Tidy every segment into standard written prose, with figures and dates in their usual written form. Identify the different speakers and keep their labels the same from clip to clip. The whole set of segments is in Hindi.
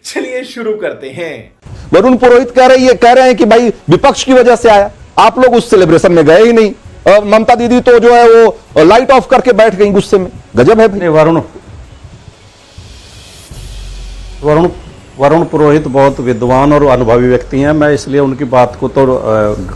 Speaker 1: चलिए शुरू करते हैं।
Speaker 2: वरुण पुरोहित कह रहे हैं कि भाई विपक्ष की वजह से आया, आप लोग उस सेलिब्रेशन में गए ही नहीं। ममता दीदी तो जो है वो लाइट ऑफ करके बैठ गई गुस्से में। गजब है भाई।
Speaker 3: वरुण पुरोहित बहुत विद्वान और अनुभवी व्यक्ति हैं, मैं इसलिए उनकी बात को तो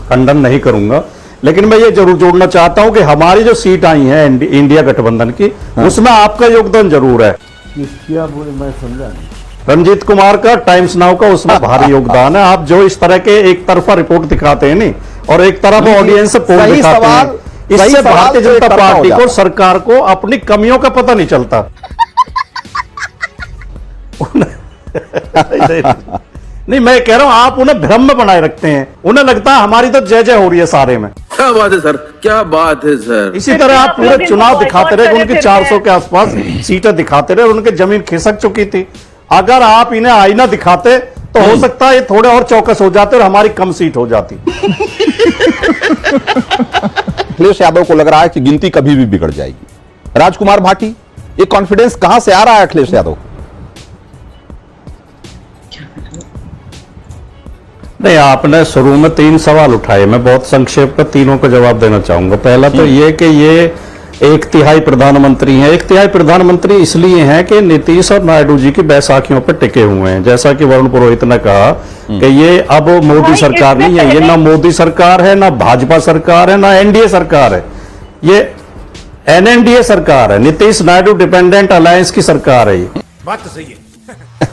Speaker 3: खंडन नहीं करूंगा, लेकिन मैं ये जरूर जोड़ना चाहता हूं कि हमारी जो सीट आई है इंडिया गठबंधन की, उसमें आपका योगदान जरूर है।
Speaker 4: क्या बोले मैं समझा नहीं।
Speaker 3: रंजीत कुमार का, टाइम्स नाउ का उसमें भारी योगदान है। आप जो इस तरह के एक तरफा रिपोर्ट दिखाते हैं नहीं, और एक तरफ ऑडियंस से पोल दिखाते हैं, इससे भारतीय जनता पार्टी को, सरकार को अपनी कमियों का पता नहीं चलता। नहीं, मैं कह रहा हूं आप उन्हें भ्रम में बनाए रखते हैं, उन्हें लगता है हमारी तो जय जय हो रही है सारे में।
Speaker 4: क्या बात है सर, क्या बात है सर।
Speaker 3: इसी तरह आप पूरे चुनाव दिखाते रहे, उनकी 400 के आसपास सीटें दिखाते रहे, उनकी जमीन खिसक चुकी थी। अगर आप इन्हें आईना दिखाते तो हो सकता है ये थोड़े और चौकस हो जाते और हमारी कम सीट हो जाती।
Speaker 2: अखिलेश यादव को लग रहा है कि गिनती कभी भी बिगड़ जाएगी। राजकुमार भाटी, ये कॉन्फिडेंस कहां से आ रहा है अखिलेश यादव?
Speaker 3: नहीं, आपने शुरू में 3 सवाल उठाए, मैं बहुत संक्षेप में तीनों का जवाब देना चाहूंगा। पहला तो ये कि ये 1/3 प्रधानमंत्री हैं। 1/3 प्रधानमंत्री इसलिए हैं कि नीतीश और नायडू जी की बैसाखियों पर टिके हुए हैं। जैसा कि वरुण पुरोहित ने कहा कि ये अब मोदी सरकार नहीं है, ये ना मोदी सरकार है, ना भाजपा सरकार है, ना एनडीए सरकार है, ये एनएनडीए सरकार है, नीतीश नायडू डिपेंडेंट अलायंस की सरकार है।
Speaker 1: बात तो सही है।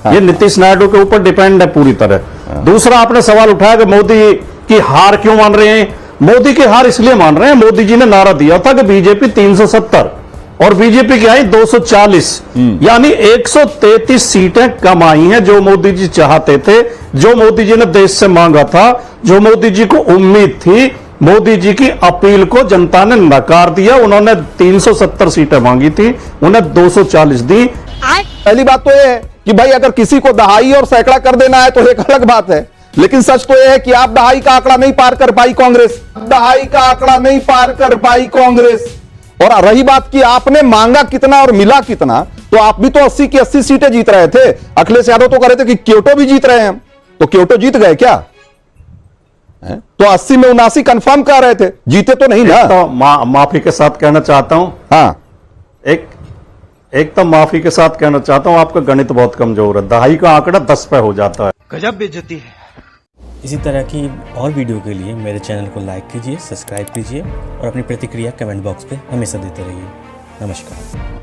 Speaker 3: ये नीतीश नायडू के ऊपर डिपेंड है पूरी तरह। दूसरा आपने सवाल उठाया कि मोदी की हार क्यों मान रहे हैं। मोदी की हार इसलिए मान रहे हैं, मोदी जी ने नारा दिया था कि बीजेपी 370 और बीजेपी की आई 240, यानी 133 सीटें कम आई हैं, जो मोदी जी चाहते थे, जो मोदी जी ने देश से मांगा था, जो मोदी जी को उम्मीद थी। मोदी जी की अपील को जनता ने नकार दिया। उन्होंने 370 सीटें मांगी थी, उन्हें 240 दी।
Speaker 2: पहली बात तो यह है कि भाई अगर किसी को दहाई और सैकड़ा कर देना है तो एक अलग बात है, लेकिन सच तो यह है कि आप दहाई का आंकड़ा नहीं पार कर पाई कांग्रेस, दहाई का आंकड़ा नहीं पार कर पाई कांग्रेस। और रही बात कि आपने मांगा कितना और मिला कितना, तो आप भी तो 80 की 80 सीटें जीत रहे थे। अखिलेश यादव तो कह रहे थे कि क्योटो भी जीत रहे हैं, तो क्योटो जीत गए क्या? तो 80 में 79 कंफर्म कर रहे थे, जीते तो नहीं ना।
Speaker 3: तो माफी के साथ कहना चाहता हूं,
Speaker 2: हाँ,
Speaker 3: एक तो माफी के साथ कहना चाहता हूं, आपका गणित बहुत कमजोर है। दहाई का आंकड़ा 10 पे हो जाता है।
Speaker 5: गजब बेइज्जती है।
Speaker 6: इसी तरह की और वीडियो के लिए मेरे चैनल को लाइक कीजिए, सब्सक्राइब कीजिए और अपनी प्रतिक्रिया कमेंट बॉक्स पे हमेशा देते रहिए। नमस्कार।